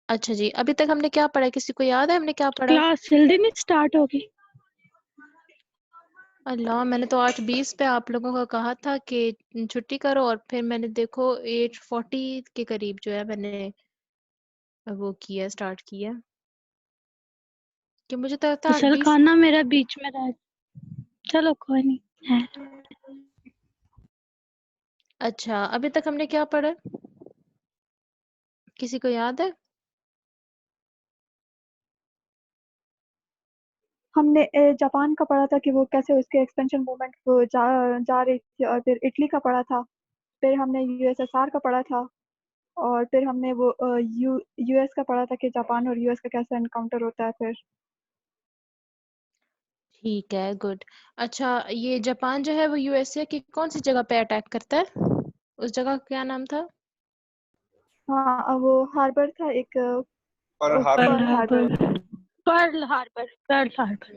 अच्छा जी, अभी तक हमने क्या पढ़ा है? किसी को याद है हमने क्या पढ़ा? क्लास जल्दी नहीं स्टार्ट होगी। अल्लाह, मैंने तो 8:20 पे आप लोगों को कहा था कि छुट्टी करो, और फिर मैंने देखो 8:40 के करीब जो है मैंने वो किया, स्टार्ट किया, कि मुझे तो लगता है असल 8:20। खाना मेरा बीच में रह, चलो कोई नहीं है। अच्छा, अभी तक हमने क्या पढ़ा है? किसी को याद है? हमने जापान का पढ़ा था कि वो कैसे उसके एक्सपेंशन मूवमेंट जा रही थी, और फिर इटली का पढ़ा था। फिर हमने यूएसएसआर का पढ़ा था। और फिर हमने वो यूएस का पढ़ा था कि जापान और यूएस का कैसा एनकाउंटर होता है फिर। ठीक है, गुड। अच्छा, ये जापान जो है वो यूएसए की कौन सी जगह पे अटैक करता है? उस जगह का क्या नाम था? हाँ, वो हार्बर था एक, और harbour. Pearl Harbor. Pearl Harbor.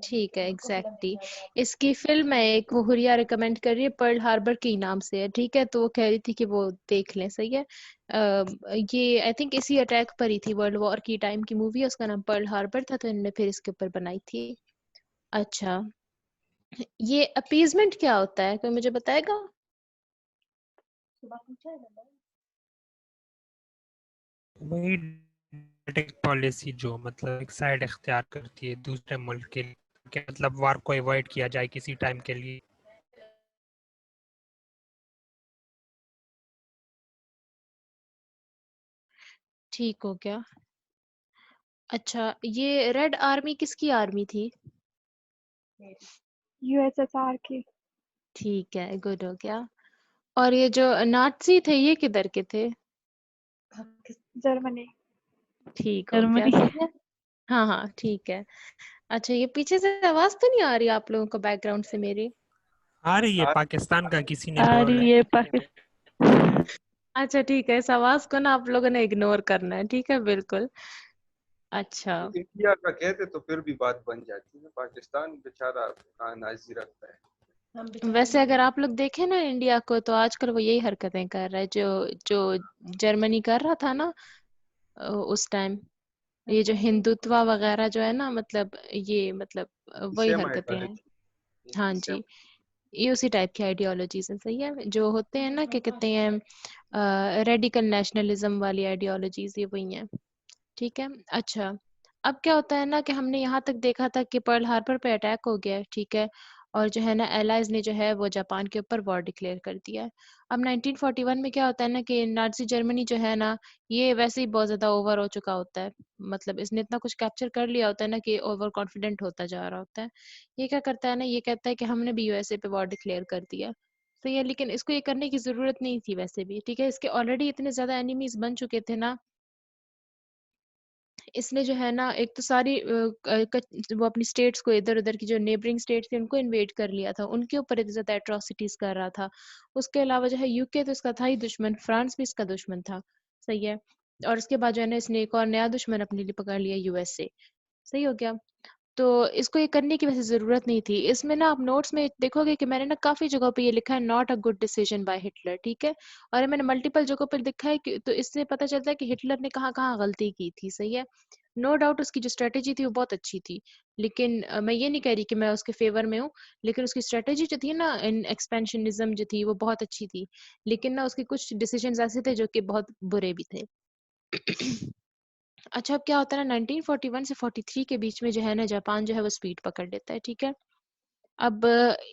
ठीक है, एग्जैक्टली। इसकी फिल्म है एक, वो हुरिया रिकमेंड कर रही है, पर्ल हार्बर के नाम से है, ठीक है, तो वो कह रही थी कि वो देख लें, सही है। ये आई थिंक इसी अटैक पर ही थी, वर्ल्ड वॉर की टाइम की मूवी है, उसका नाम पर्ल हार्बर था, तो इन्होंने फिर इसके ऊपर बनाई थी। अच्छा, ये अपीजमेंट क्या होता है, कोई मुझे बताएगा? वही डिप्लोमेटिक पॉलिसी जो मतलब एक साइड इख्तियार करती है दूसरे मुल्क के लिए, कि मतलब वार को अवॉइड किया जाए किसी टाइम के लिए। ठीक हो गया। अच्छा, ये रेड आर्मी किसकी आर्मी थी? यूएसएसआर की। ठीक है, गुड हो गया। और ये जो नाज़ी थे ये किधर के थे? जर्मनी। ठीक हो गया, जर्मनी। सही है। हाँ हाँ, ठीक है। अच्छा, ये पीछे से आवाज तो नहीं आ रही आप लोगों को बैकग्राउंड से मेरी? आ रही है, आ- पाकिस्तान का किसी ने आ बोला रही है। है पाकिस्तान। अच्छा ठीक है, इस आवाज को ना आप लोगों ने इग्नोर करना है, ठीक है, बिल्कुल। अच्छा, इंडिया का कहते तो फिर भी बात बन जाती है, पाकिस्तान बेचारा कहाँ नाजी रखता है। वैसे अगर आप लोग देखें ना इंडिया को, तो आजकल वो यही हरकतें कर रहा है जो जो जर्मनी कर रहा था ना उस टाइम। ये जो हिंदुत्व वगैरह जो है ना, मतलब ये मतलब वही सेम हरकतें हैं। हाँ आइडियोलॉजी सेम। जी, ये उसी टाइप की आइडियोलॉजीज हैं, सही है, जो होते हैं ना, क्या कहते हैं, रेडिकल नेशनलिज्म वाली आइडियोलॉजीज, ये वही हैं। ठीक है। अच्छा, अब क्या होता है ना कि हमने यहाँ तक देखा था कि पर्ल हार्बर पे अटैक हो गया है, ठीक है, और जो है ना एलाइज ने जो है वो जापान के ऊपर वॉर डिक्लेयर कर दिया है। अब 1941 में क्या होता है ना कि नाजी जर्मनी जो है ना, ये वैसे ही बहुत ज़्यादा ओवर हो चुका होता है, मतलब इसने इतना कुछ कैप्चर कर लिया होता है ना कि ओवर कॉन्फिडेंट होता जा रहा होता है। ये क्या करता है ना, ये कहता है कि हमने भी यूएसए पे वॉर डिक्लेयर कर दिया। सही है, लेकिन इसको ये करने की ज़रूरत नहीं थी वैसे भी, ठीक है, इसके ऑलरेडी इतने ज़्यादा एनिमीज बन चुके थे ना। इसने जो है ना एक तो सारी वो अपनी स्टेट्स को, इधर उधर की जो नेबरिंग स्टेट्स थी उनको इन्वेड कर लिया था, उनके ऊपर इतनी ज्यादा एट्रोसिटीज कर रहा था। उसके अलावा जो है यूके तो इसका था ही दुश्मन, फ्रांस भी इसका दुश्मन था। सही है। और उसके बाद जो है ना इसने एक और नया दुश्मन अपने लिए पकड़ लिया, यूएसए। सही हो गया। तो इसको ये करने की वैसे ज़रूरत नहीं थी। इसमें ना आप नोट्स में देखोगे कि मैंने ना काफ़ी जगहों पे ये लिखा है, not a good decision by Hitler, ठीक है? और ये मैंने मल्टीपल जगहों पर लिखा है कि तो इससे पता चलता है कि हिटलर ने कहाँ-कहाँ गलती की थी, सही है? नो डाउट उसकी जो स्ट्रैटेजी थी वो बहुत अच्छी थी। लेकिन मैं ये नहीं कह रही कि मैं उसके फ़ेवर में हूँ, लेकिन उसकी स्ट्रैटेजी जो थी ना, इन एक्सपेंशनिज़्म जो थी वो बहुत अच्छी थी। लेकिन ना उसके कुछ डिसीजंस ऐसे थे जो कि बहुत बुरे भी थे। अच्छा, अब क्या होता है ना, 1941 से 43 के बीच में जो है ना जापान जो है वो स्पीड पकड़ लेता है, ठीक है। अब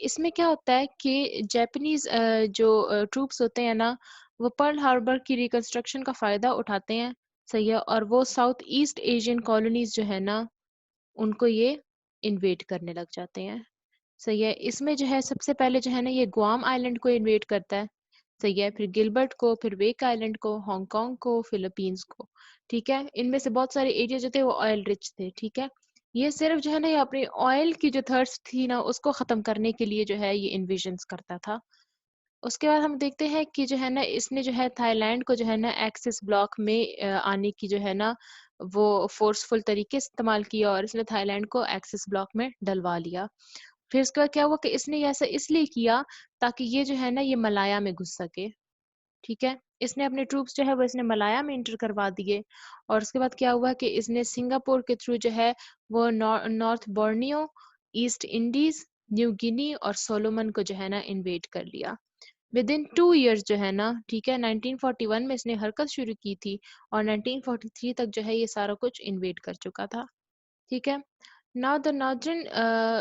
इसमें क्या होता है कि जापानीज जो ट्रूप्स होते हैं ना, वो पर्ल हार्बर की रिकंस्ट्रक्शन का फायदा उठाते हैं, सही है, और वो साउथ ईस्ट एशियन कॉलोनीज जो है ना उनको ये इन्वेड करने लग जाते हैं। सही है, इसमें जो है सबसे पहले जो है ना ये गुआम आइलैंड को इन्वेड करता है। सही है, फिर गिलबर्ट को, फिर वेक आइलैंड को, हांगकांग को, फिलीपींस को। ठीक है, इनमें से बहुत सारे एरिया जो थे वो ऑयल रिच थे, ठीक है। ये सिर्फ जो है ना ये अपनी ऑयल की जो थर्स्ट थी ना उसको खत्म करने के लिए जो है ये इन्वेजन्स करता था। उसके बाद हम देखते हैं कि जो है ना इसने जो है थाईलैंड को जो है ना एक्सिस ब्लॉक में आने की जो है ना वो फोर्सफुल तरीके से इस्तेमाल किया, और इसने थाईलैंड को एक्सिस ब्लॉक में डलवा लिया। फिर उसके बाद क्या हुआ कि इसने ऐसा इसलिए किया ताकि ये जो है ना ये मलाया में घुस सके। ठीक है। इसने अपने ट्रूप्स जो है वो इसने मलाया में इंटर करवा दिए, और उसके बाद क्या हुआ कि इसने सिंगापुर के थ्रू जो है वो north Borneo, east Indies, New Guinea और सोलोमन को जो है ना इन्वेड कर लिया। विद इन 2 इयर्स जो है ना, ठीक है, 1941 में इसने हरकत शुरू की थी और 1943 तक जो है ये सारा कुछ इन्वेड कर चुका था। ठीक है। Now the northern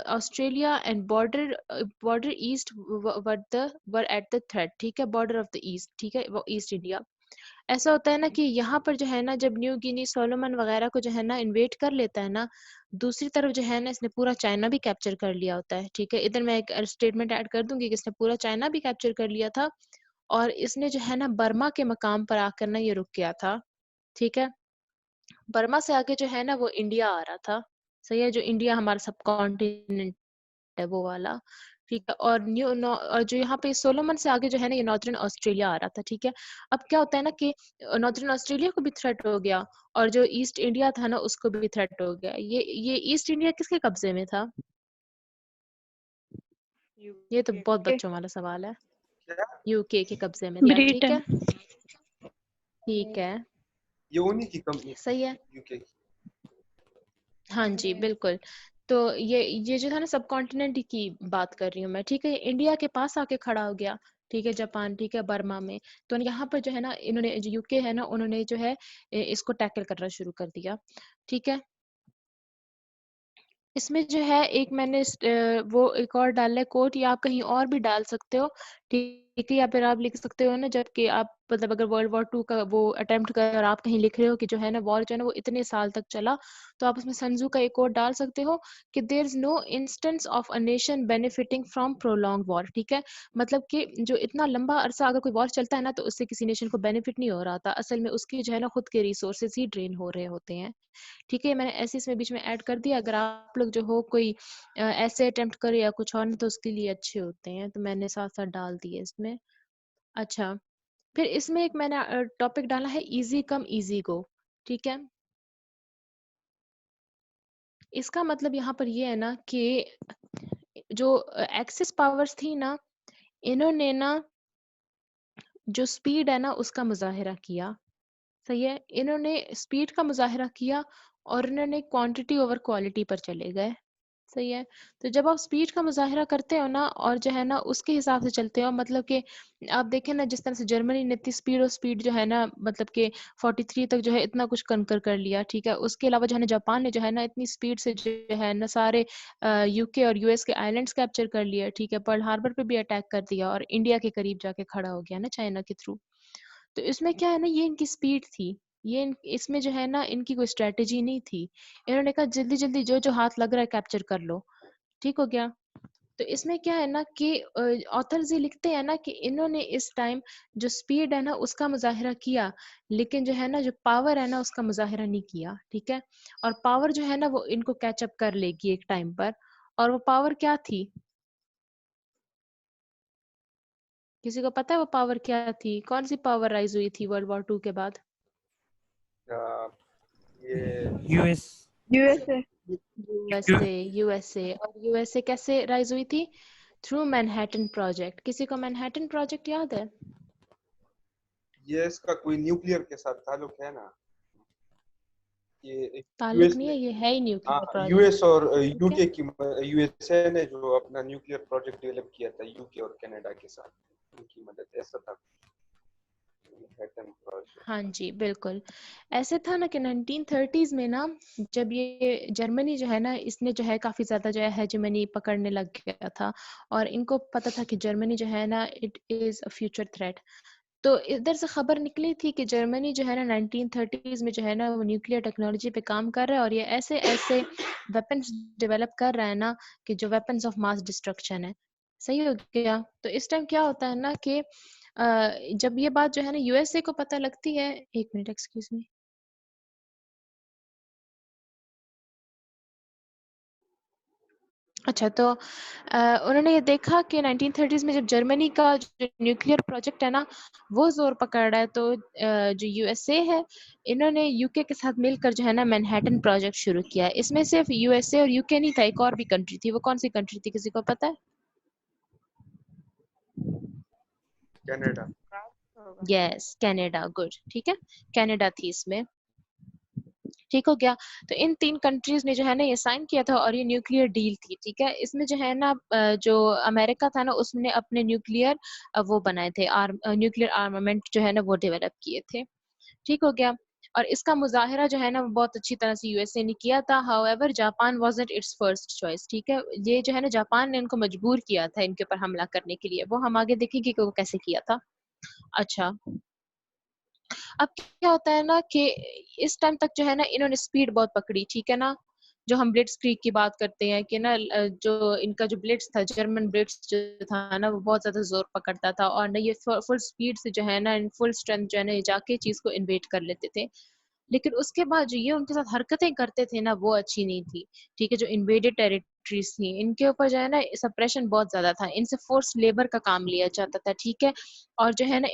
Australia and border east were at the threat, ठीक है, border of the east, ठीक है, वो ईस्ट इंडिया। ऐसा होता है ना कि यहाँ पर जो है ना, जब न्यू गिनी सोलोमन वगैरह को जो है ना इन्वेट कर लेता है ना, दूसरी तरफ जो है ना इसने पूरा चाइना भी कैप्चर कर लिया होता है। ठीक है, इधर मैं एक स्टेटमेंट ऐड कर दूंगी कि इसने पूरा चाइना भी कैप्चर कर लिया था, और इसने जो है ना बर्मा के मकाम पर आकर ना ये रुक गया था। ठीक है, बर्मा से आगे जो है ना वो इंडिया आ रहा था। सही है, जो इंडिया हमारा सब कॉन्टिनेंट है वो वाला। ठीक है, और और जो यहाँ पे सोलोमन से आगे जो है ना ये नॉर्दर्न ऑस्ट्रेलिया आ रहा था। ठीक है, अब क्या होता है ना कि नॉर्दर्न ऑस्ट्रेलिया को भी थ्रेट हो गया, और जो ईस्ट इंडिया था ना उसको भी थ्रेट हो गया। ये ईस्ट इंडिया किसके कब्जे में था? ये तो बहुत बच्चों वाला सवाल है। क्या? यूके के कब्जे में था। ठीक है, ब्रिटेन। ठीक है, ये उन्हीं की कंपनी सही है। यूके की। हाँ जी, बिल्कुल। तो ये जो था ना सब कॉन्टिनेंट की बात कर रही हूँ मैं। ठीक है, इंडिया के पास आके खड़ा हो गया। ठीक है, जापान, ठीक है, बर्मा में। तो यहाँ पर जो है ना इन्होंने, जो यूके है ना, उन्होंने जो है इसको टैकल करना शुरू कर दिया। ठीक है, इसमें जो है एक मैंने वो एक और डाला है कोट, या आप कहीं और भी डाल सकते हो। ठीक है, या फिर आप लिख सकते हो ना, जबकि आप मतलब अगर वर्ल्ड वॉर 2 का वो अटेम्प्ट करें और आप कहीं लिख रहे हो कि जो है ना वॉर जो है ना वो इतने साल तक चला, तो आप उसमें संजू का एक कोट डाल सकते हो कि there is no instance of a nation benefiting from prolong war. ठीक है, मतलब कि जो इतना लंबा अरसा अगर कोई वॉर चलता है ना, तो उससे किसी नेशन को बेनिफिट नहीं हो रहा था, असल में उसकी जो है ना खुद के रिसोर्सेज ही ड्रेन हो रहे होते हैं। ठीक है, मैंने ऐसे इसमें बीच में ऐड कर दिया। अगर आप लोग जो हो कोई ऐसे अटेम्प्ट करे या कुछ और, तो उसके लिए अच्छे होते हैं, तो मैंने साथ साथ डाल दिए इसमें। अच्छा, फिर इसमें एक मैंने टॉपिक डाला है इजी कम इजी गो। ठीक है, इसका मतलब यहाँ पर ये है ना कि जो एक्सिस पावर्स थी ना, इन्होंने ना जो स्पीड है ना उसका मुजाहिरा किया। सही है, इन्होंने स्पीड का मुजाहिरा किया और इन्होंने क्वांटिटी ओवर क्वालिटी पर चले गए। सही है, तो जब आप स्पीड का मुजाहिरा करते हो ना और जो है ना उसके हिसाब से चलते हो, मतलब कि आप देखें ना जिस तरह से जर्मनी ने इतनी स्पीड जो है ना, मतलब कि 43 तक जो है इतना कुछ कंकर कर लिया। ठीक है, उसके अलावा जो है ना जापान ने जो है ना इतनी स्पीड से जो है ना सारे यूके और यूएस के आइलैंड्स कैप्चर कर लिया। ठीक है, पर्ल हार्बर पे भी अटैक कर दिया और इंडिया के करीब जाके खड़ा हो गया ना चाइना के थ्रू। तो इसमें क्या है ना, ये इनकी स्पीड थी। इसमें जो है ना इनकी कोई स्ट्रेटेजी नहीं थी। इन्होंने कहा जल्दी जल्दी जो जो हाथ लग रहा है कैप्चर कर लो। ठीक हो गया। तो इसमें क्या है ना कि ऑथर्स ये लिखते हैं ना कि इन्होंने इस टाइम जो स्पीड है ना उसका मुजाहिरा किया, लेकिन जो है ना जो पावर है ना उसका मुजाहिरा नहीं किया। ठीक है, और पावर जो है ना वो इनको कैचअप कर लेगी एक टाइम पर। और वो पावर क्या थी? किसी को पता है वो पावर क्या थी? कौन सी पावर राइज हुई थी वर्ल्ड वॉर 2 के बाद? ये यूएस। यूएसए। यूएसए। और यूएसए कैसे राइज हुई थी? Through Manhattan project. किसी को मैनहट्टन प्रोजेक्ट याद है? ये इसका कोई न्यूक्लियर के साथ ताल्लुक है ना? ये ताल्लुक यूएस नहीं ने, है, ये है ही न्यूक्लियर हाँ, प्रोजेक्ट। यूएस और ठीक है, यूके की, यूएसए ने जो अपना न्यूक्लियर प्रोजेक्ट डेवलप किया था यूके और कनाडा के साथ, उनकी मदद, ऐसा था मैनहट्टन प्रोजेक्ट। हाँ जी, बिल्कुल। ऐसे था ना कि 1930s में ना, जब ये जर्मनी जो है ना इसने जो है काफी ज्यादा जो है हेजेमनी पकड़ने लग गया था, और इनको पता था कि जर्मनी जो है ना it is a future threat. तो इधर से खबर निकली थी कि जर्मनी जो है ना 1930s में जो है ना वो न्यूक्लियर टेक्नोलॉजी पे काम कर रहा है, और ये ऐसे ऐसे वेपन्स डेवलप कर रहा है ना कि जो वेपन्स ऑफ मास डिस्ट्रक्शन है। सही हो गया। तो इस टाइम क्या होता है ना कि जब ये बात जो है ना यूएसए को पता लगती है, एक मिनट एक्सक्यूज मी। अच्छा, तो उन्होंने ये देखा कि 1930s में जब जर्मनी का जो न्यूक्लियर प्रोजेक्ट है ना वो जोर पकड़ रहा है, तो जो यूएसए है इन्होंने यूके के साथ मिलकर जो है ना मैनहट्टन प्रोजेक्ट शुरू किया। इसमें सिर्फ यूएसए और यूके नहीं था, एक और भी कंट्री थी। वो कौन सी कंट्री थी, किसी को पता है? कनाडा। होगा। यस, कनाडा, गुड, ठीक है, कनाडा थी इसमें, ठीक हो गया। तो इन 3 कंट्रीज ने जो है ना ये साइन किया था और ये न्यूक्लियर डील थी, ठीक है। इसमें जो है ना जो अमेरिका था ना उसने अपने न्यूक्लियर वो बनाए थे, न्यूक्लियर आर्मामेंट जो है ना वो डेवलप किए थे, ठीक हो गया। और इसका मुजाहिरा जो है ना वो बहुत अच्छी तरह से यूएसए ने किया था। However Japan wasn't it's first choice, ठीक है। ये जो है ना जापान ने इनको मजबूर किया था इनके ऊपर हमला करने के लिए, वो हम आगे देखेंगे कि वो कैसे किया था। अच्छा, अब क्या होता है ना कि इस टाइम तक जो है ना इन्होंने स्पीड बहुत पकड़ी, ठीक है ना। जो हम ब्लिट्जक्रीग की बात करते हैं कि ना जो इनका जो ब्लिट्ज था, जर्मन ब्लिट्ज जो था ना वो बहुत ज्यादा जोर पकड़ता था और ना ये फुल स्पीड से जो है ना इन फुल स्ट्रेंथ जो है ना ये जाके चीज को इन्वेट कर लेते थे। लेकिन उसके बाद जो ये उनके साथ हरकतें करते थे ना वो अच्छी नहीं थी, ठीक है। जो इन्वेडेड टेरिटरीज थी इनके ऊपर जो है ना सप्रेशन बहुत ज्यादा था, इनसे फोर्स लेबर का काम लिया जाता था, ठीक है। और जो है ना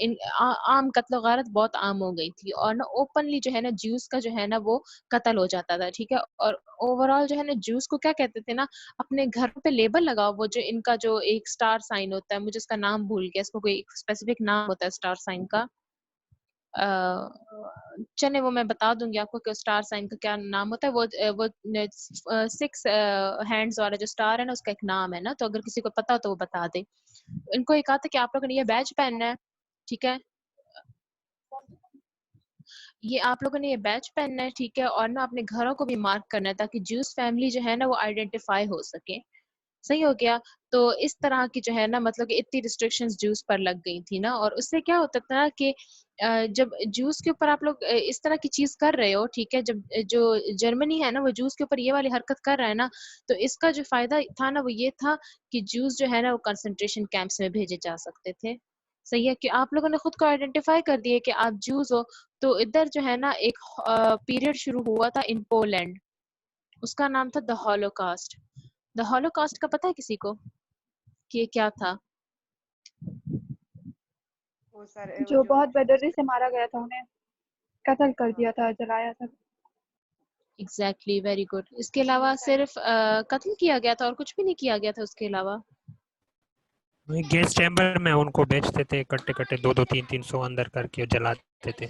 आम कत्ल गारत बहुत आम हो गई थी और ना ओपनली जो है ना ज्यूस का जो है ना वो कत्ल हो जाता था, ठीक है। और ओवरऑल जो है ना ज्यूस को क्या कहते थे ना, अपने घर पे लेबल लगाओ, वो जो इनका जो एक स्टार साइन होता है, मुझे उसका नाम भूल गया, इसको कोई स्पेसिफिक नाम होता है स्टार साइन का। अ, चलिए वो मैं बता दूंगी आपको कि स्टार साइन का क्या नाम होता है। वो 6 हैंड्स वाला जो स्टार है ना उसका एक नाम है ना, तो अगर किसी को पता हो तो वो बता दे। इनको ये कहा था कि आप लोगों ने ये बैज पहनना है, ठीक है। ये आप लोगों ने ये बैच पहनना है, ठीक है। और ना अपने घरों को भी मार्क करना है ताकि ज्यूस फैमिली जो है ना वो आइडेंटिफाई हो सके, सही हो गया। तो इस तरह की जो है ना मतलब कि इतनी रिस्ट्रिक्शंस जूस पर लग गई थी ना, और उससे क्या होता था ना कि जब जूस के ऊपर आप लोग इस तरह की चीज कर रहे हो, ठीक है। जब जो जर्मनी है ना वो जूस के ऊपर ये वाली हरकत कर रहा है ना, तो इसका जो फायदा था ना वो ये था कि जूस जो है ना वो कंसंट्रेशन कैंप्स में भेजे जा सकते थे, सही है। कि आप लोगों ने खुद को आइडेंटिफाई कर दिए कि आप जूस हो। तो इधर जो है ना एक पीरियड शुरू हुआ था इन पोलैंड, उसका नाम था द हॉलोकास्ट। द हॉलोकास्ट का पता है किसी को कि ये क्या था? वो सर वो जो जो बहुत बेदर्दी से मारा गया था, उन्हें कत्ल कर हाँ, दिया था, जलाया था। Exactly, very good. इसके अलावा सिर्फ कत्ल किया गया था और कुछ भी नहीं किया गया था उसके अलावा। वही गैस चैम्बर में उनको बेचते थे कट्टे कट्टे 200-300 अंदर करके जालाते थे।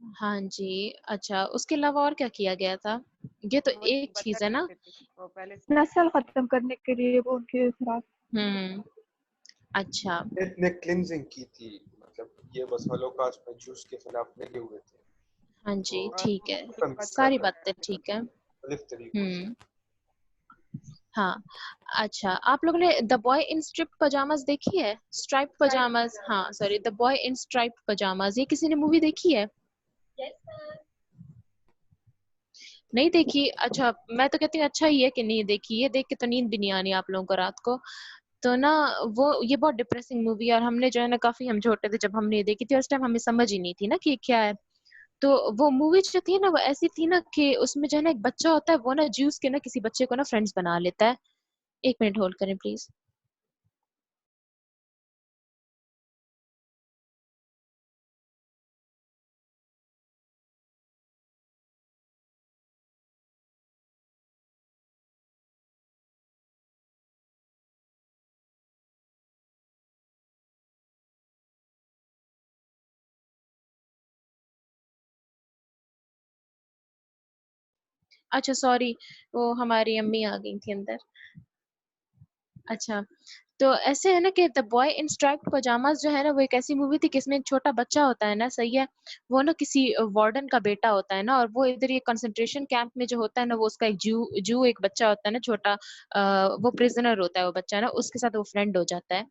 हाँ जी। अच्छा, उसके अलावा और क्या किया गया था? ये तो वो एक बदला चीज है ना। लेते थे वो पहले से। नस्ल खत्म करने के लिए वो उनके खिलाफ। हम्म। अच्छा। एथनिक क्लिंजिंग की थी, मतलब ये बस हॉलोकास्ट में जूस के खिलाफ लगे हुए थे, हाँ उनको जी, और ठीक है, खत्म कर सारी रहे बातें ठीक है। थे मुख्तलिफ तरीकों से। हम्म। हाँ। अच्छा, आप लोगों ने the boy in strip pyjamas देखी है? स्ट्राइप पजामाज, हाँ sorry, the boy in stripe pyjamas, ये किसी ने मूवी देखी है? नहीं देखी? अच्छा, मैं तो कहती हूँ अच्छा ही है कि नहीं देखी, ये देख के तो नींद भी नहीं आनी आप लोगों को रात को। तो ना वो ये बहुत डिप्रेसिंग मूवी है और हमने जो है ना काफी हम छोटे थे जब हमने ये देखी थी, उस टाइम हमें समझ ही नहीं थी ना कि ये क्या है। तो वो मूवी जो थी ना वो ऐसी थी ना कि उसमें जो है ना एक बच्चा होता है, वो ना ज्यूस के ना किसी बच्चे को ना फ्रेंड्स बना लेता है। 1 मिनट होल्ड करें प्लीज। अच्छा सॉरी, वो हमारी अम्मी आ गई थी अंदर। अच्छा, तो ऐसे है ना कि the boy in striped pyjamas जो है ना वो एक ऐसी मूवी थी कि इसमें एक छोटा बच्चा होता है ना, सही है। वो ना किसी वार्डन का बेटा होता है ना, और वो इधर ये कंसंट्रेशन कैंप में जो होता है ना वो उसका एक जू जू एक बच्चा होता है ना छोटा, वो प्रिजनर होता है वो बच्चा ना, उसके साथ वो फ्रेंड हो जाता है।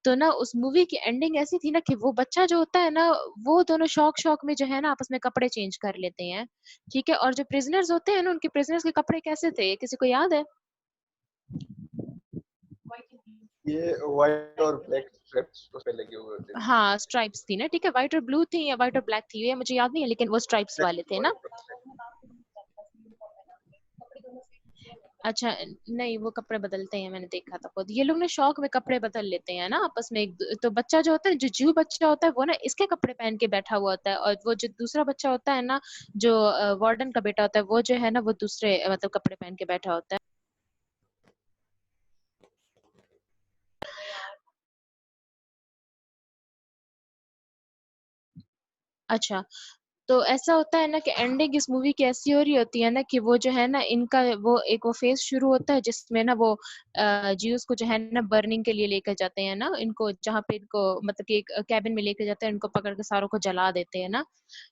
तो ना उस मूवी की एंडिंग ऐसी थी ना कि वो बच्चा जो होता है ना वो दोनों शौक शौक में जो है ना आपस में कपड़े चेंज कर लेते हैं, ठीक है। और जो प्रिजनर्स होते हैं ना उनके प्रिजनर्स के कपड़े कैसे थे, किसी को याद है? ये व्हाइट और ब्लैक स्ट्रिप्स उस पे लगे हुए थे। हाँ, स्ट्राइप्स थी ना, ठीक है। व्हाइट और ब्लू थी या व्हाइट और ब्लैक थी ये मुझे याद नहीं है, लेकिन वो स्ट्राइप्स वाले थे ना। अच्छा, नहीं वो कपड़े बदलते हैं, मैंने देखा था खुद। ये लोग ना शौक में कपड़े बदल लेते हैं ना आपस में तो बच्चा जो होता है, जो जू बच्चा होता है वो ना इसके कपड़े पहन के बैठा हुआ होता है, और वो जो दूसरा बच्चा होता है ना जो वार्डन का बेटा होता है वो जो है ना वो दूसरे मतलब कपड़े पहन के बैठा होता है। अच्छा, तो ऐसा होता है ना कि एंडिंग इस मूवी की ऐसी हो रही होती है ना कि वो जो है ना इनका वो फ़ेज़ शुरू होता है जिसमें ना वो ज्यूस को जो है ना बर्निंग के लिए लेकर जाते हैं ना, इनको जहाँ पे इनको मतलब कि एक केबिन में लेके जाते हैं, इनको पकड़ के सारों को जला देते हैं ना।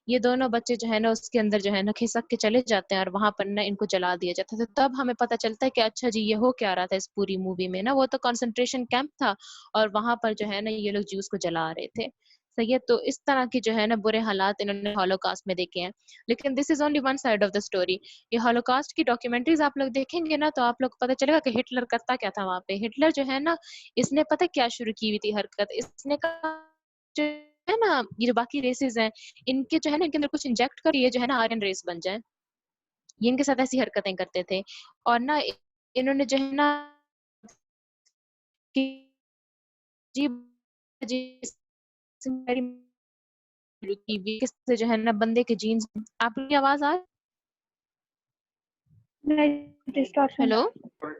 ये दोनों बच्चे जो है ना उसके अंदर जो है ना खिसक के चले जाते हैं और वहाँ पर ना इनको जला दिया जाता है। तो तब हमें पता चलता है कि अच्छा जी ये हो क्या रहा था इस पूरी मूवी में ना, वो तो कंसंट्रेशन कैंप था और वहाँ पर जो है ना ये लोग ज्यूस को जला रहे थे। सही है, तो इस तरह की जो है ना बुरे हालात इन्होंने हॉलोकास्ट में देखे हैं। लेकिन this is only one side of the story. ये हॉलोकास्ट की डॉक्यूमेंट्रीज़ आप लोग देखेंगे ना तो आप लोग को पता चलेगा कि हिटलर करता क्या था वहाँ पे। हिटलर जो है ना इसने पता है क्या शुरू की हुई थी हरकत? इसने कहा जो है ना ये जो बाकी रेसेस हैं, इनके जो है ना इनके अंदर कुछ इंजेक्ट कर ये जो है ना आर्यन रेस बन जाएँ। ये इनके साथ ऐसी हरकतें करते थे और ना इन्होंने जो है ना कि से जो है ना बंदे के जीन्स आपकी आवाज़ आ नहीं, डिस्टॉर्शन हेलो?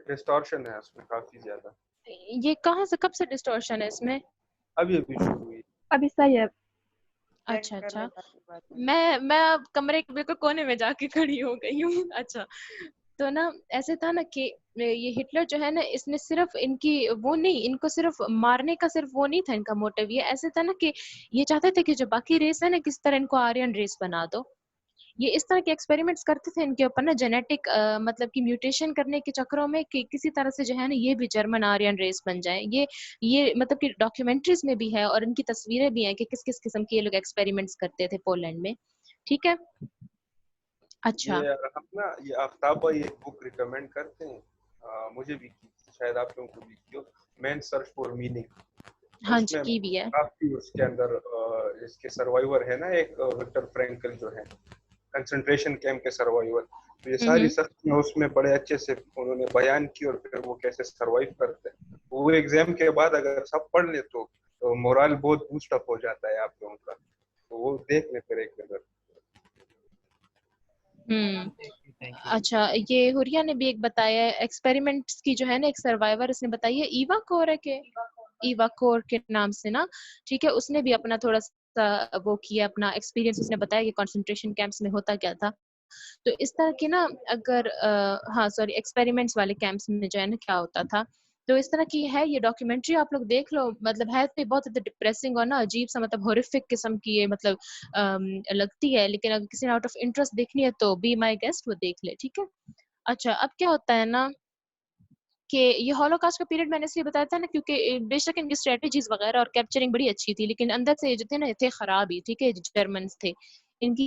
डिस्टॉर्शन है उसमें काफी ज्यादा। ये कहाँ से कब से डिस्टॉर्शन है इसमें? अभी अभी शुरू हुई। अभी सही है। अच्छा, कर लो अच्छा। ताकि बात मैं अब कमरे के बिल्कुल कोने में जाके खड़ी हो गई हूँ। अच्छा, तो ना ऐसे था ना कि ये हिटलर जो है ना इसने सिर्फ़ इनकी वो नहीं इनको सिर्फ़ मारने का सिर्फ़ वो नहीं था इनका मोटिव ये ऐसे था ना कि ये चाहते थे कि जो बाकी रेस है ना किस तरह इनको आर्यन रेस बना दो। ये इस तरह के एक्सपेरिमेंट्स करते थे इनके ऊपर ना जेनेटिक मतलब कि म्यूटेशन करने के चक्करों में कि किसी तरह से जो है ना ये भी जर्मन आर्यन रेस बन जाएँ। ये मतलब कि डॉक्यूमेंट्रीज़ में भी है और इनकी तस्वीरें भी हैं कि किस-किस किस्म के ये लोग एक्सपेरिमेंट्स करते थे पोलैंड में। ठीक है? अच्छा। ये हम ना ये आफ्ताब भाई एक बुक रिकमेंड करते हैं, मुझे भी की थी, शायद आप लोगों को भी की हो, मैन सर्च फॉर मीनिंग। हाँ जी, उसमें की भी है। काफी उसके अंदर इसके सर्वाइवर है ना एक विक्टर फ्रैंकल जो है कंसंट्रेशन कैंप के सर्वाइवर, तो ये हुँ, सारी हुँ। सख्तियां उसमें बड़े अच्छे से उन्होंने बयान की और फिर वो कैसे सर्वाइव करते हैं। वो एग्जाम के बाद अगर सब पढ़ ले तो मोरल बहुत बूस्ट अप हो जाता है आप लोगों का, तो वो देख ले फिर एक नजर। हुँ। Thank you. अच्छा, ये हुरिया ने भी एक बताया है एक्सपेरिमेंट्स की जो है ना एक सर्वाइवर उसने बताई है ईवा कोर है के ईवा कोर के नाम से ना, ठीक है? उसने भी अपना थोड़ा-सा वो किया अपना एक्सपीरियंस उसने बताया कि कंसंट्रेशन कैंप्स में होता क्या था। तो इस तरह के ना अगर हाँ सॉरी एक्सपेरिमेंट्स वाले कैंप्स में जो है ना क्या होता था। तो इस तरह की है ये डॉक्यूमेंट्री आप लोग देख लो मतलब है तो बहुत ज़्यादा डिप्रेसिंग और ना अजीब-सा मतलब हॉरिफिक किस्म की ये मतलब लगती है लेकिन अगर किसी ने आउट ऑफ इंटरेस्ट देखनी है तो बी माय गेस्ट वो देख ले, ठीक है? अच्छा, अब क्या होता है ना कि ये हॉलोकॉस्ट का पीरियड मैंने इसलिए बताया था ना क्योंकि बेशक इनकी स्ट्रैटेजीज़ वगैरह और कैप्चरिंग बड़ी अच्छी थी, लेकिन अंदर से ये जो थे ना, ये थे खराब ही, ठीक है? जो जर्मन्स थे। इनकी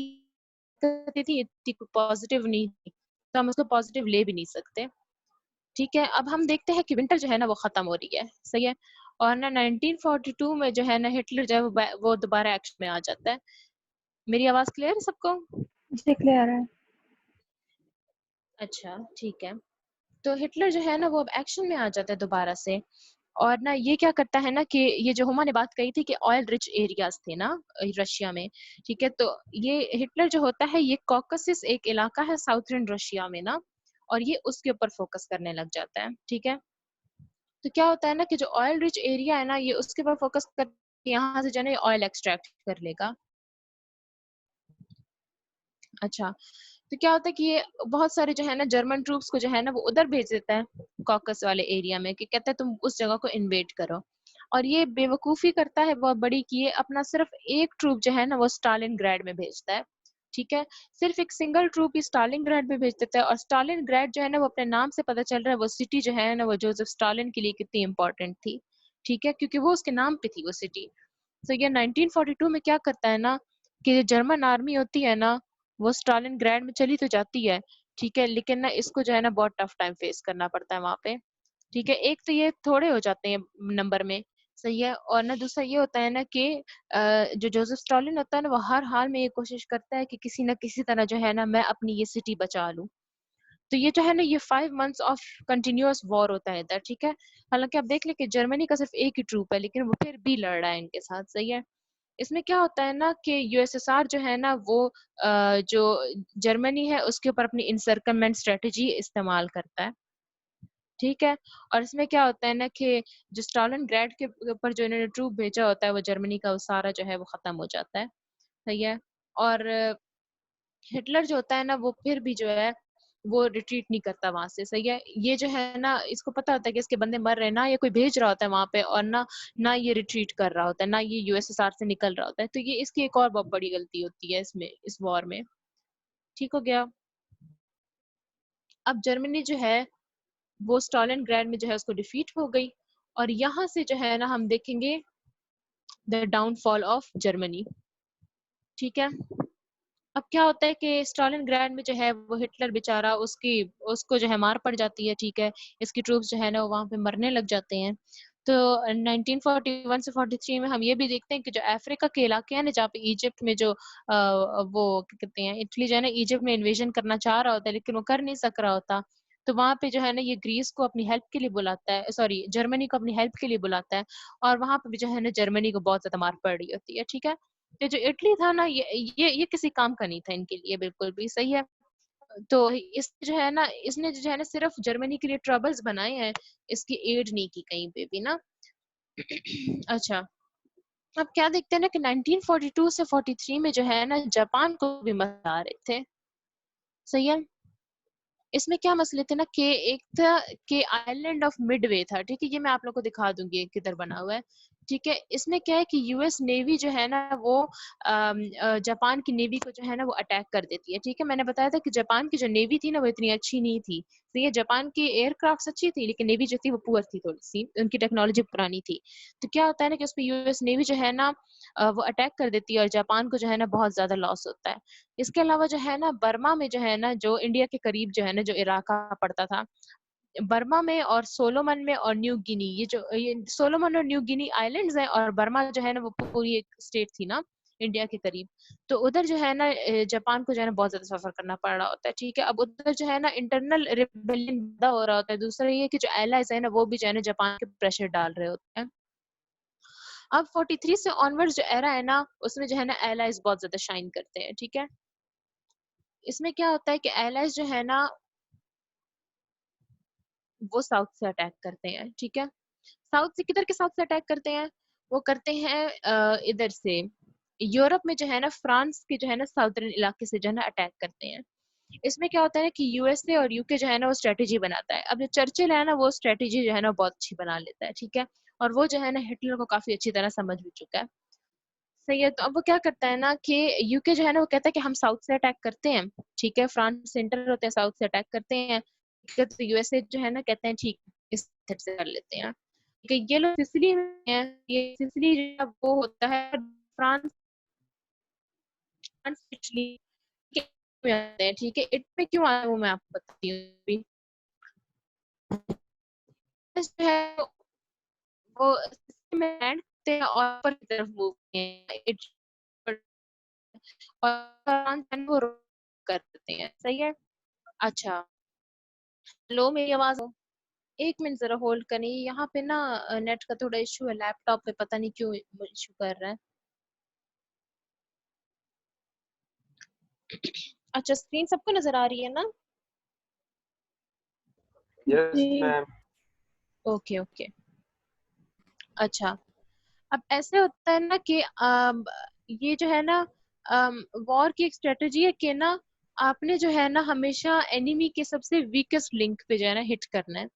थी इतनी पॉज़िटिव नहीं थी, तो हम उसको पॉज़िटिव ले भी नहीं सकते, ठीक है? अब हम देखते हैं कि विंटर जो है ना, वो ख़त्म हो रही है, सही है? और ना 1942 में जो है ना, हिटलर जो है वो दोबारा एक्शन में आ जाता है। मेरी आवाज़ क्लियर है सबको? जी क्लियर है। अच्छा, ठीक है। तो हिटलर जो है ना वो अब एक्शन में आ जाता है दोबारा से और ना ये क्या करता है ना कि ये जो हुमा ने बात कही थी कि ऑयल रिच एरियाज थे ना रशिया में, ठीक है? तो ये हिटलर जो होता है ये कॉकसिस एक इलाका है साउथर्न रशिया में ना और ये उसके ऊपर फोकस करने लग जाता है, ठीक है? तो क्या होता है ना कि जो ऑयल रिच एरिया है ना ये उसके ऊपर फोकस कर यहाँ से जो है ना ऑयल एक्सट्रैक्ट कर लेगा। अच्छा, तो क्या होता है कि ये बहुत सारे जो है ना जर्मन ट्रूप्स को जो है ना वो उधर भेज देता है, कॉकस वाले एरिया में कि कहता है तुम उस जगह को इन्वेड करो। और ये बेवकूफ़ी करता है बहुत बड़ी कि ये अपना सिर्फ़ एक ट्रूप जो है ना वो स्टालिनग्राड में भेजता है, ठीक है? सिर्फ़ एक सिंगल ट्रूप ही स्टालिनग्राड में भेज देता है और स्टालिनग्राड जो है ना वो अपने नाम से पता चल रहा है वो सिटी जो है ना वो जोसेफ स्टालिन के लिए कितनी इम्पोर्टेंट थी, ठीक है? क्योंकि वो उसके नाम पे थी वो सिटी। तो ये 1942 में क्या करता है ना कि जो जर्मन आर्मी होती है ना, वो स्टालिनग्राड में चली तो जाती है, ठीक है? लेकिन ना इसको जो है ना बहुत टफ टाइम फेस करना पड़ता है वहाँ पे, ठीक है? एक तो ये थोड़े हो जाते हैं नंबर में, सही है? और ना दूसरा ये होता है ना कि जो जोसेफ स्टालिन होता है ना, वो हर हाल में ये कोशिश करता है कि किसी न किसी तरह जो है ना मैं अपनी ये सिटी बचा लूँ। तो ये जो है ना ये 5 मंथ्स ऑफ कंटीन्यूअस वॉर होता है इधर, ठीक है? हालाँकि आप देख लें कि जर्मनी का सिर्फ़ एक ही ट्रूप है, लेकिन वो फिर भी लड़ रहा है इनके साथ, सही है? इसमें क्या होता है ना कि यूएसएसआर जो है ना वो जो जर्मनी है उसके ऊपर अपनी एनसर्कलमेंट स्ट्रैटेजी इस्तेमाल करता है, ठीक है? और इसमें क्या होता है ना कि जो स्टालिनग्राड के ऊपर जो इन्होंने ट्रूप भेजा होता है वो जर्मनी का वो सारा जो है वो ख़त्म हो जाता है। सही है। और हिटलर जो होता है ना वो फिर भी जो है वो रिट्रीट नहीं करता वहां से, सही है। ये जो है ना इसको पता होता है कि इसके बंदे मर रहे हैं ना, ये कोई भेज रहा होता है वहां पे, और ना ना ये रिट्रीट कर रहा होता है, ना ये यूएसएसआर से निकल रहा होता है। तो ये इसकी एक और बहुत बड़ी गलती होती है इसमें, इस वॉर में। ठीक हो गया। अब जर्मनी जो है वो स्टालिनग्राड में जो है उसको डिफीट हो गई, और यहाँ से जो है ना हम देखेंगे द डाउनफॉल ऑफ जर्मनी। ठीक है। अब क्या होता है कि स्टालिनग्राड में जो है वो हिटलर बेचारा उसको जो है मार पड़ जाती है। ठीक है। इसकी ट्रूप्स जो है ना वहां पे मरने लग जाते हैं। तो 1941 से 43 में हम ये भी देखते हैं कि जो अफ्रीका के इलाके हैं ना जहाँ पे इजिप्ट में जो वो क्या कहते हैं इटली जो है ना इजिप्ट में इन्वेजन करना चाह रहा होता है लेकिन वो कर नहीं सक रहा होता। तो वहां पे जो है ना ये ग्रीस को अपनी हेल्प के लिए बुलाता है, सॉरी जर्मनी को अपनी हेल्प के लिए बुलाता है, और वहां पे भी जो है ना जर्मनी को बहुत ज्यादा मार पड़ रही होती है। ठीक है। तो जो इटली था ना ये किसी काम का नहीं था इनके लिए, बिल्कुल भी सही है। तो इस जो है ना इसने जो है ना सिर्फ जर्मनी के लिए ट्रबल्स बनाए हैं, इसकी एड नहीं की कहीं पे भी ना। अच्छा। अब क्या देखते हैं ना कि 1942 से 43 में जो है ना जापान को भी मजा आ रहे थे। सही है। इसमें क्या मसले थे ना कि एक था कि आइलैंड ऑफ मिडवे था। ठीक है। ये मैं आप लोगों को दिखा दूंगी किधर बना हुआ है। ठीक है। इसमें क्या है कि यूएस नेवी जो है ना वो जापान की नेवी को जो है ना वो अटैक कर देती है। ठीक है। मैंने बताया था कि जापान की जो नेवी थी ना वो इतनी अच्छी नहीं थी। तो ये जापान की एयरक्राफ्ट अच्छी थी लेकिन नेवी जो थी वो पुअर थी, थोड़ी सी उनकी टेक्नोलॉजी पुरानी थी। तो क्या होता है ना कि उसमें यूएस नेवी जो है ना वो अटैक कर देती है और जापान को जो है ना बहुत ज्यादा लॉस होता है। इसके अलावा जो है ना बर्मा में जो है ना जो इंडिया के करीब जो है ना जो इराक पड़ता था, बर्मा में और सोलोमन में और न्यू गिनी, ये सोलोमन और न्यू गिनी आइलैंड्स हैं, और बर्मा जो है ना वो पूरी एक स्टेट थी ना इंडिया के करीब। तो उधर जो है ना जापान को जो है ना बहुत ज्यादा सफर करना पड़ रहा होता है। ठीक है। अब उधर जो है ना इंटरनल रिबेलियन ज्यादा हो रहा होता है। दूसरा ये कि जो एलाइज है ना वो भी जो है ना जापान के प्रेशर डाल रहे होते हैं। अब 43 से ऑनवर्ड्स जो एरा है ना उसमें जो है ना एलाइज बहुत ज्यादा शाइन करते हैं। ठीक है। इसमें क्या होता है कि एलाइज जो है ना वो साउथ से अटैक करते हैं। ठीक है। साउथ से किधर के साउथ से अटैक करते हैं? वो करते हैं इधर से यूरोप में जो है ना फ्रांस के जो है ना साउथर्न इलाके से जो है ना अटैक करते हैं। इसमें क्या होता है ना कि यूएसए और यूके जो है ना वो स्ट्रेटेजी बनाता है। अब जो चर्चिल है ना वो स्ट्रेटेजी जो है ना बहुत अच्छी बना लेता है। ठीक है। और वो जो है ना हिटलर को काफी अच्छी तरह समझ भी चुका है। सही है। तो अब वो क्या करता है ना कि यूके जो है ना वो कहता है कि हम साउथ से अटैक करते हैं। ठीक है। फ्रांस सेंटर होते हैं, साउथ से अटैक करते हैं। ठीक है। तो यूएसए जो है ना कहते हैं ठीक इस तरह से कर लेते हैं। ठीक है। ये लोग सिसिली में हैं। ये सिसिली जो है वो होता है फ्रांस, फ्रांस इटली के में आते हैं। ठीक है। इटली क्यों आया वो मैं आपको बताती हूँ अभी। जो है वो सिसिली में लैंड करते हैं और ऊपर की तरफ मूव करते हैं। और फ्रांस है ना वो करते हैं। सही है। अच्छा। लो मेरी आवाज हो, एक मिनट जरा होल्ड करिए। यहाँ पे ना नेट का थोड़ा इशू है, लैपटॉप पे पता नहीं क्यों इशू कर रहा है। अच्छा, स्क्रीन सबको नजर आ रही है ना? यस जी मैम। Okay okay. अच्छा। अब ऐसे होता है ना कि ये जो है ना वॉर की एक स्ट्रेटजी है कि ना आपने जो है ना हमेशा एनिमी के सबसे वीकेस्ट लिंक पे जो है ना हिट करना है।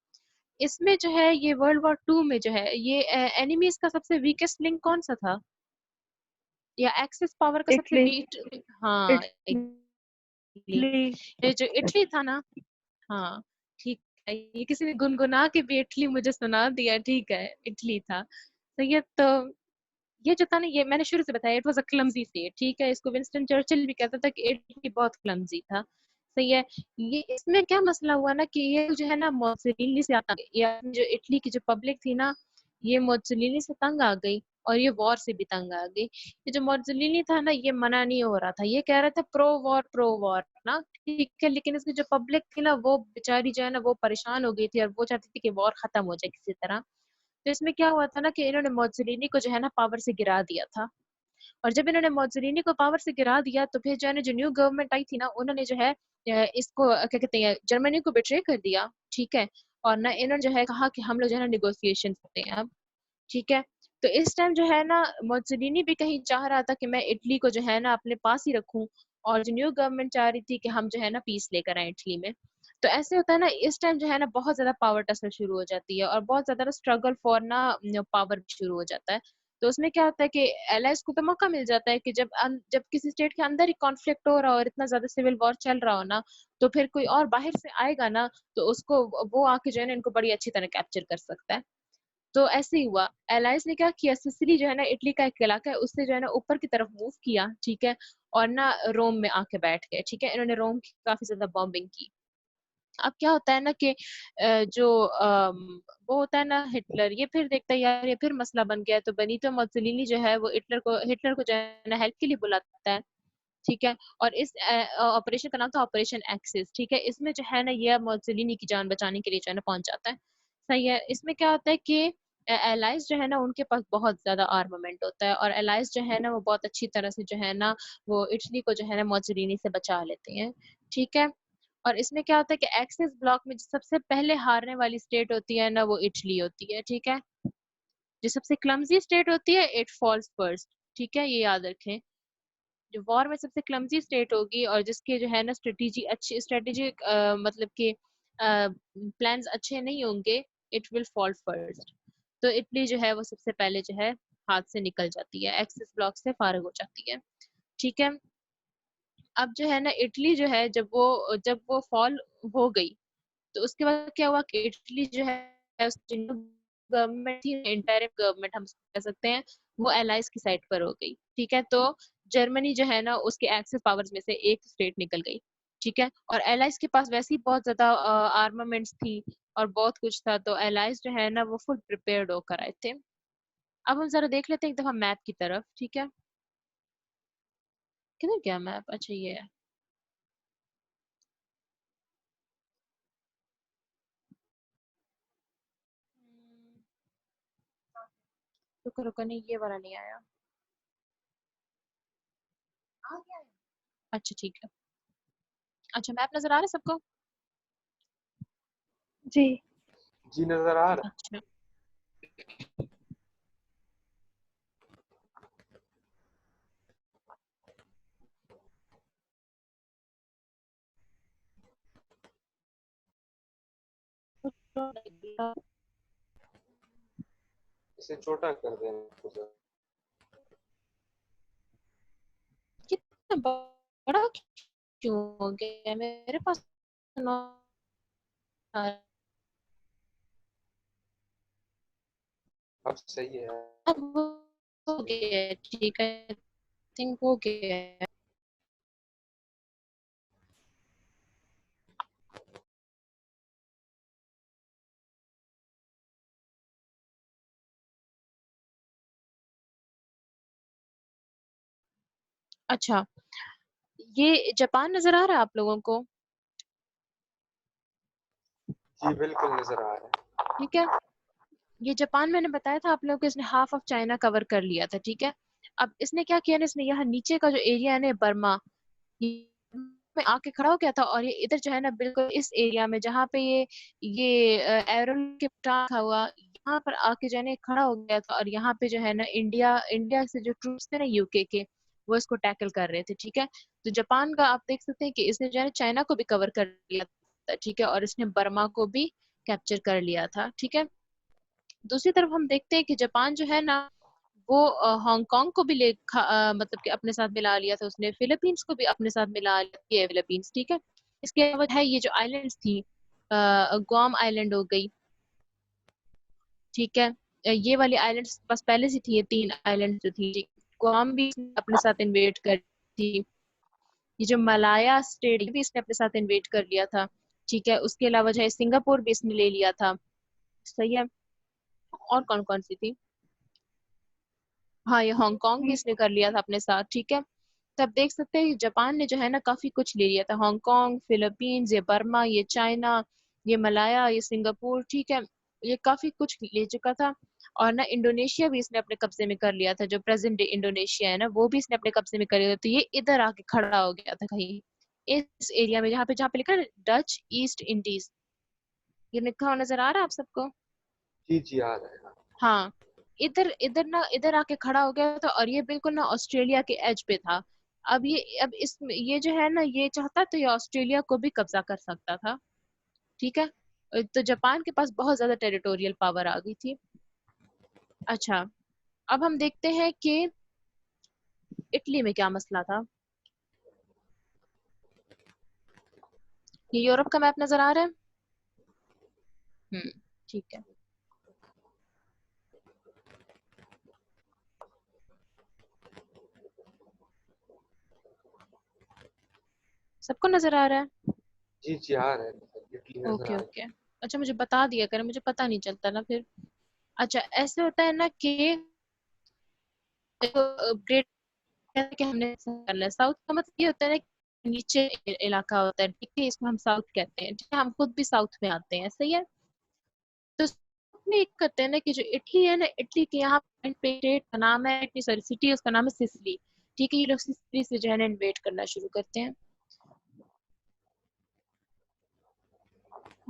इसमें जो है ये वर्ल्ड वॉर 2 में जो है ये एनिमीज का सबसे वीकेस्ट लिंक कौन सा था, या एक्सेस पावर का सबसे इटली वीक? हाँ, इटली। इटली ये जो इटली था ना, हाँ ठीक है। ये किसी ने गुनगुना के भी इटली मुझे सुना दिया। ठीक है। इटली था। तो ये जो था ना ये मैंने शुरू से बताया, it was a clumsy state. ठीक है। इसको विंस्टन चर्चिल भी कहता था कि इटली बहुत क्लमजी था। सही है। ये इसमें क्या मसला हुआ ना कि ये जो है ना मोसोलिनी से आता, या जो इटली की जो पब्लिक थी ना ये मोसोलिनी से तंग आ गई, और ये वॉर से भी तंग आ गई। ये जो मोसोलिनी था ना ये मना नहीं हो रहा था, ये कह रहा था प्रो वॉर ना। ठीक है। लेकिन इसकी जो पब्लिक थी ना वो बेचारी जो है ना वो परेशान हो गई थी, और वो चाहती थी कि वॉर खत्म हो जाए किसी तरह। तो इसमें क्या हुआ था ना कि इन्होंने मोसोलिनी को जो है ना पावर से गिरा दिया था। और जब इन्होंने मोसोलिनी को पावर से गिरा दिया तो फिर जो है ना जो न्यू गवर्नमेंट आई थी ना उन्होंने जो है इसको क्या कहते हैं जर्मनी को बिट्रे कर दिया। ठीक है। और ना इन्होंने जो है कहा कि हम लोग जो है ना निगोसिएशन करते हैं अब। ठीक है। तो इस टाइम जो है ना मुसोलिनी भी कहीं चाह रहा था कि मैं इटली को जो है ना अपने पास ही रखूं, और जो न्यू गवर्नमेंट चाह रही थी कि हम जो है ना पीस लेकर आए इटली में। तो ऐसे होता है ना, इस टाइम जो है ना बहुत ज्यादा पावर टसल शुरू हो जाती है, और बहुत ज्यादा स्ट्रगल फॉर ना पावर शुरू हो जाता है। तो उसमें क्या होता है कि एलाइज को तो मौका मिल जाता है कि जब किसी स्टेट के अंदर ही कॉन्फ्लिक्ट हो रहा हो और इतना ज्यादा सिविल वॉर चल रहा हो ना, तो फिर कोई और बाहर से आएगा ना, तो उसको वो आके जो है ना इनको बड़ी अच्छी तरह कैप्चर कर सकता है। तो ऐसे ही हुआ। एलाइज ने क्या किया, सिसिली जो है ना इटली का एक इलाका है, उससे जो है ना ऊपर की तरफ मूव किया, ठीक है, और ना रोम में आके बैठ गए, ठीक है। इन्होंने रोम की काफी ज्यादा बॉम्बिंग की। अब क्या होता है ना कि जो वो होता है ना हिटलर, ये फिर देखता है यार ये फिर मसला बन गया है, तो बेनिटो मुसोलिनी जो है वो हिटलर को जो है ना हेल्प के लिए बुलाता है, ठीक है। और इस ऑपरेशन का नाम था ऑपरेशन एक्सिस, ठीक है। इसमें जो है ना ये मुसोलिनी की जान बचाने के लिए जो है ना पहुंच जाता है, सही है। इसमें क्या होता है कि एलाइज जो है ना उनके पास बहुत ज्यादा आर्मामेंट होता है, और एलाइज जो है ना वो बहुत अच्छी तरह से जो है ना वो इटली को जो है ना मुसोलिनी से बचा लेते हैं, ठीक है। और इसमें क्या होता है कि एक्सिस ब्लॉक में जो सबसे पहले हारने वाली स्टेट होती है ना वो इटली होती है, ठीक है। जो सबसे क्लमजी स्टेट होती है इट फॉल्स फर्स्ट, ठीक है, ये याद रखें। जो वॉर में सबसे क्लमजी स्टेट होगी और जिसके जो है ना स्ट्रेटेजिक मतलब के प्लान्स अच्छे नहीं होंगे, इट विल फॉल फर्स्ट। तो इटली जो है वो सबसे पहले जो है हाथ से निकल जाती है, एक्सिस ब्लॉक से फारिग हो जाती है, ठीक है। अब जो है ना इटली जो है जब वो फॉल हो गई, तो उसके बाद क्या हुआ कि इटली जो है गवर्नमेंट थी, इंटरिम गवर्नमेंट हम कह सकते हैं, वो एलाइज की साइड पर हो गई, ठीक है। तो जर्मनी जो है ना उसके एक्सिस पावर्स में से एक स्टेट निकल गई, ठीक है। और एलाइज के पास वैसे ही बहुत ज्यादा आर्मामेंट्स थी और बहुत कुछ था, तो एलाइज जो है ना वो फुल प्रिपेयर्ड होकर आए थे। अब हम जरा देख लेते हैं एक दफा मैप की तरफ, ठीक है। किधर गया मैप? अच्छा ये है। रुको रुको, नहीं ये वाला नहीं आया। आ गया है। अच्छा ठीक है। अच्छा मैप नजर आ रहा है सबको? जी। जी नजर आ रहा अच्छा है, इसे छोटा कर देना थोड़ा। कितना बड़ा क्यों हो गया मेरे पास? नौ अब सही है। अब हो गया, ठीक है, थिंक हो गया है। अच्छा, ये जापान नजर आ रहा है आप लोगों को? जी बिल्कुल नजर आ रहा है। ठीक है, ये जापान मैंने बताया था आप लोगों को, इसने हाफ ऑफ चाइना कवर कर लिया था, ठीक है। अब इसने क्या किया ना, इसने यहाँ नीचे का जो एरिया है ना बर्मा, ये में आके खड़ा हो गया था, और ये इधर जो है ना बिल्कुल इस एरिया में जहाँ पे ये एरोल के था हुआ, यहाँ पर आके जो है ना खड़ा हो गया था, और यहाँ पे जो है ना इंडिया इंडिया से जो ट्रूप्स थे ना यूके के, वो इसको टैकल कर रहे थे, ठीक है। तो जापान का आप देख सकते हैं कि इसने जो है ना चाइना को भी कवर कर लिया था, ठीक है, और इसने बर्मा को भी कैप्चर कर लिया था, ठीक है। दूसरी तरफ हम देखते हैं कि जापान जो है ना वो हांगकांग को भी मतलब कि अपने साथ मिला लिया था उसने, फिलीपींस को भी अपने साथ मिला लिया है, फिलीपींस, ठीक है। इसके अलावा है ये जो आइलैंड्स थी, गुआम आइलैंड हो गई, ठीक है। ये वाली आइलैंड्स बस पहले से थी, ये 3 आइलैंड जो थी, गुआम भी इसने अपने साथ इन्वेट कर थी। ये जो मलाया स्टेट भी इसने अपने साथ इन्वेट कर लिया था, ठीक है। उसके अलावा जो है सिंगापुर भी इसने ले लिया था, सही है। और कौन कौन सी थी? हाँ, ये हांगकांग भी इसने कर लिया था अपने साथ, ठीक है। तब देख सकते हैं जापान ने जो है ना काफी कुछ ले लिया था, हांगकांग, फिलीपींस, ये बर्मा, ये चाइना, ये मलाया, ये सिंगापुर, ठीक है। ये काफी कुछ ले चुका था। और ना इंडोनेशिया भी इसने अपने कब्जे में कर लिया था, जो प्रेजेंट डे इंडोनेशिया है ना वो भी इसने अपने कब्जे में कर लिया था। तो ये इधर आके खड़ा हो गया था कहीं इस एरिया में, जहाँ पे लिखा है डच ईस्ट इंडीज, ये लिखा हुआ नजर आ रहा है आप सबको? जी आ रहा है। हाँ, इधर आके खड़ा हो गया था और ये बिल्कुल ना ऑस्ट्रेलिया के एज पे था। अब ये जो है ना, ये चाहता तो ये ऑस्ट्रेलिया को भी कब्जा कर सकता था, ठीक है। तो जापान के पास बहुत ज्यादा टेरिटोरियल पावर आ गई थी। अच्छा, अब हम देखते हैं कि इटली में क्या मसला था। ये यूरोप का मैप नजर आ रहा है। ठीक है। सबको नजर आ रहा है? जी जी आ रहा है, इटली नजर ओके आ रहा ओके। अच्छा, मुझे बता दिया करें, मुझे पता नहीं चलता ना फिर। अच्छा, ऐसे होता है ना कि ग्रेट कि हमने ऐसा करना है। साउथ का मतलब ये होता है ना कि नीचे इलाका होता है, ठीक है, इसको हम साउथ कहते हैं, ठीक है, हम खुद भी साउथ में आते हैं, सही है। तो साउथ में एक कहते हैं ना कि जो इटली है ना, इटली के यहाँ पे स्टेट का नाम है, इटली सॉरी सिटी, उसका नाम है सिसिली, ठीक है। ये लोग सिसिली से जो है ना इन्वेट करना शुरू करते हैं।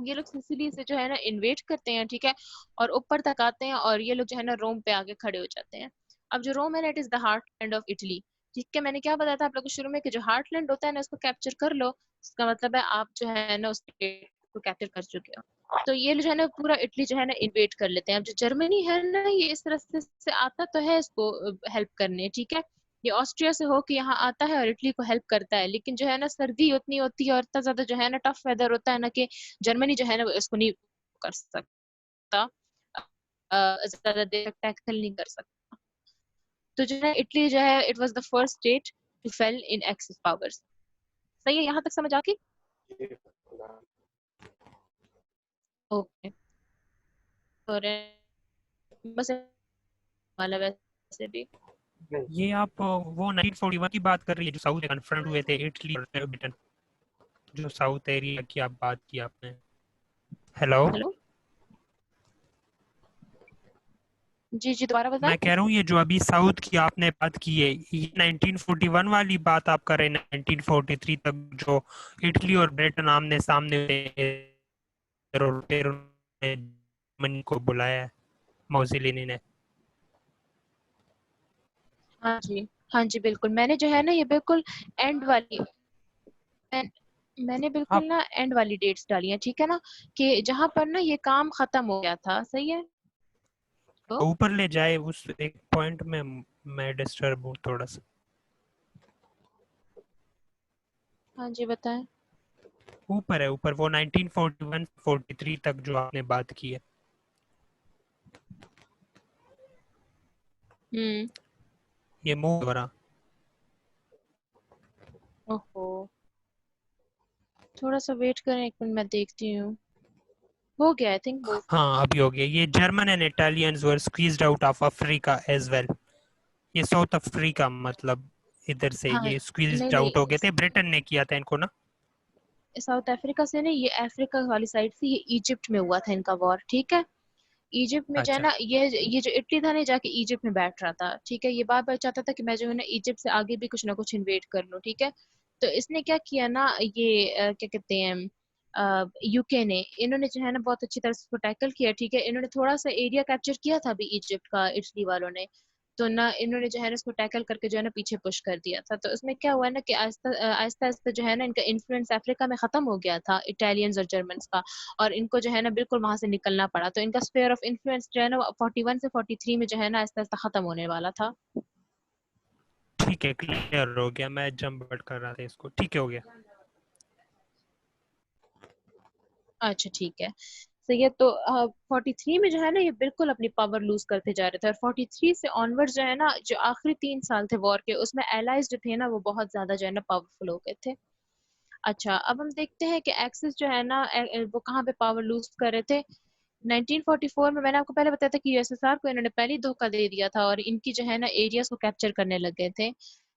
ये लोग सिसिली से जो है ना इन्वेट करते हैं, ठीक है, और ऊपर तक आते हैं और ये लोग जो है ना रोम पे आके खड़े हो जाते हैं। अब जो रोम है ना, it is the heartland of Italy, ठीक है। मैंने क्या बताया था आप लोगों को शुरू में कि जो हार्टलैंड होता है ना, उसको कैप्चर कर लो, इसका मतलब है आप जो है ना उस स्टेट को कैप्चर कर चुके हो। तो ये जो है ना पूरा इटली जो है ना इन्वेट कर लेते हैं। अब जो जर्मनी है ना, ये इस रास्ते से आता तो है इसको हेल्प करने, ठीक है। ये ऑस्ट्रिया से होके यहाँ आता है और इटली को हेल्प करता है, लेकिन जो है ना सर्दी उतनी होती है और इतना ज्यादा जो है ना टफ वेदर होता है ना कि जर्मनी जो है ना वो इसको नहीं कर सकता, ज्यादा देर तक टैकल नहीं कर सकता। तो जो है इटली जो है, it was the first state to fail in Axis powers. सही है, यहाँ तक समझ आ गई? है। ओके। और बस वाला वैसे भी नहीं, ये आप वो 1941 की बात कर रही है जो साउथ कन्फ्रंट हुए थे इटली और ब्रिटेन, जो साउथ एरिया की आप बात की आपने। हेलो, हेलो, जी जी, दोबारा बताएं। मैं कह रहा हूँ ये जो अभी साउथ की आपने बात की है, ये 1941 वाली बात आप कर रहे हैं। 1943 तक जो इटली और ब्रिटेन आमने सामने थे और फिर उन्होंने जर्मनी को बुलाया है, मोसिलिनी ने। हाँ जी, हाँ जी, बिल्कुल। मैंने जो है ना ये बिल्कुल एंड वाली मैं, मैंने बिल्कुल आप ना एंड वाली डेट्स डाली हैं, ठीक है ना, कि जहां पर ना ये काम खत्म हो गया था, सही है। तो ऊपर ले जाए उस एक पॉइंट में, मैं डिस्टर्ब हूँ थोड़ा सा। हाँ जी, बताएं। ऊपर है, ऊपर वो 1941-43 तक जो आपने बात की है। हम्म। ये मूव रहा। ओहो, थोड़ा सा वेट करें, एक मिनट, मैं देखती हूँ। हो गया आई थिंक मूव। हाँ अभी हो गया। ये German and Italians were squeezed out of Africa as well. ये साउथ अफ्रीका मतलब इधर से हाँ, ये नहीं स्क्वीज्ड आउट हो नहीं, गए थे, ब्रिटेन ने किया था इनको ना। साउथ अफ्रीका से नहीं, ये अफ्रीका वाली साइड से, ये इजिप्ट में हुआ था इनका वॉर, ठीक है। इजिप्ट में जो है अच्छा ना, ये जो इटली था ना, जाके इजिप्ट में बैठ रहा था, ठीक है। ये बार बार चाहता था कि मैं जो है ना इजिप्ट से आगे भी कुछ ना कुछ इन्वेट कर लूं, ठीक है। तो इसने क्या किया ना, ये क्या कहते हैं, यूके ने, इन्होंने जो है ना बहुत अच्छी तरह से उसको टैकल किया, ठीक है। इन्होंने थोड़ा सा एरिया कैप्चर किया था अभी इजिप्ट का, इटली वालों ने। तो ना इन्होंने जो है ना इसको टैकल करके जो है ना पीछे पुश कर दिया था। तो इसमें क्या हुआ ना कि आहिस्ता आहिस्ता आहिस्ता जो है ना इनका इन्फ्लुएंस अफ्रीका में खत्म हो गया था, इटालियंस और जर्मन्स का। और इनको जो है ना बिल्कुल वहां से निकलना पड़ा। तो इनका स्फीयर ऑफ इन्फ्लुएंस जो है ना 41 से 43 में जो है ना आहिस्ता आहिस्ता खत्म होने वाला था। ठीक है, क्लियर हो गया। मैं जंप बट कर रहा था इसको, ठीक है हो गया। अच्छा, ठीक है। सही है। तो 43 में जो है ना ये बिल्कुल अपनी पावर लूज करते जा रहे थे, और 43 से ऑनवर्ड जो है ना, जो आखिरी 3 साल थे वॉर के, उसमें एलाइज जो थे ना वो बहुत ज्यादा जो है ना पावरफुल हो गए थे। अच्छा, अब हम देखते हैं कि एक्सिस जो है ना वो कहाँ पे पावर लूज कर रहे थे। 1944 में मैंने आपको पहले बताया था कि यूएसएसआर को इन्होंने पहले ही धोखा दे दिया था और इनकी जो है ना एरियाज को कैप्चर करने लग गए थे,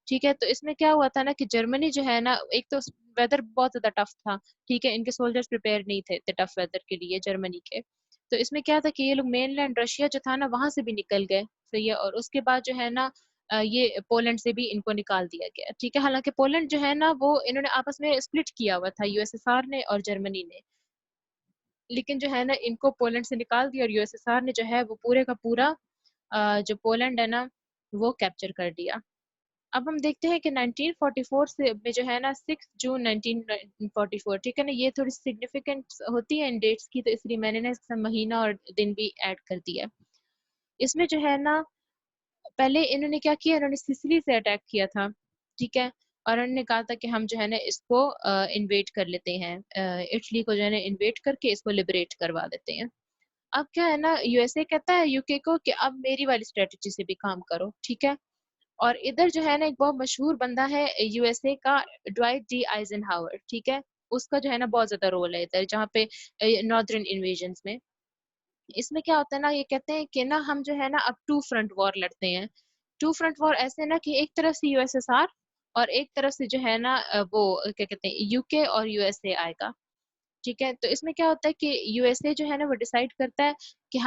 ठीक है। तो इसमें क्या हुआ था ना कि जर्मनी जो है ना, एक तो वेदर बहुत ज्यादा टफ था, ठीक है। इनके सोल्जर्स प्रिपेयर नहीं थे टफ वेदर के लिए जर्मनी के। तो इसमें क्या था कि ये लोग मेनलैंड रशिया जो था ना वहां से भी निकल गए, सही है। और उसके बाद जो है ना ये पोलैंड से भी इनको निकाल दिया गया, ठीक है। हालांकि पोलैंड जो है ना वो इन्होंने आपस में स्प्लिट किया हुआ था, यूएसएसआर ने और जर्मनी ने। लेकिन जो है ना इनको पोलैंड से निकाल दिया और यूएसएसआर ने जो है वो पूरे का पूरा जो पोलैंड है ना वो कैप्चर कर लिया। अब हम देखते हैं कि 1944 से में जो है ना 6 जून 1944, ठीक है ना, ये थोड़ी सिग्निफिकेंट होती है इन डेट्स की, तो इसलिए मैंने ना इसका महीना और दिन भी ऐड कर दिया। इसमें जो है ना पहले इन्होंने क्या किया, इन्होंने सिसिली से अटैक किया था, ठीक है, और उन्होंने कहा था कि हम जो है ना इसको इन्वेट कर लेते हैं, इटली को जो है ना इन्वेट करके इसको लिबरेट करवा देते हैं। अब क्या है ना, यूएसए कहता है यूके को कि अब मेरी वाली स्ट्रेटजी से भी काम करो, ठीक है। और इधर जो है ना एक बहुत मशहूर बंदा है यूएसए का, ड्वाइट डी आइजनहावर, ठीक है, उसका जो है ना बहुत ज्यादा रोल है इधर, जहाँ पे नॉर्दर्न इन्वेजन्स में। इसमें क्या होता है ना, ये कहते हैं कि ना हम जो है ना अब 2 फ्रंट वॉर लड़ते हैं। 2 फ्रंट वॉर ऐसे ना कि एक तरफ से यूएसएसआर और एक तरफ से जो है ना वो क्या कहते हैं यूके और यूएसए आएगा, ठीक है। तो इसमें क्या होता है कि यूएसए जो है ना वो डिसाइड करता है कि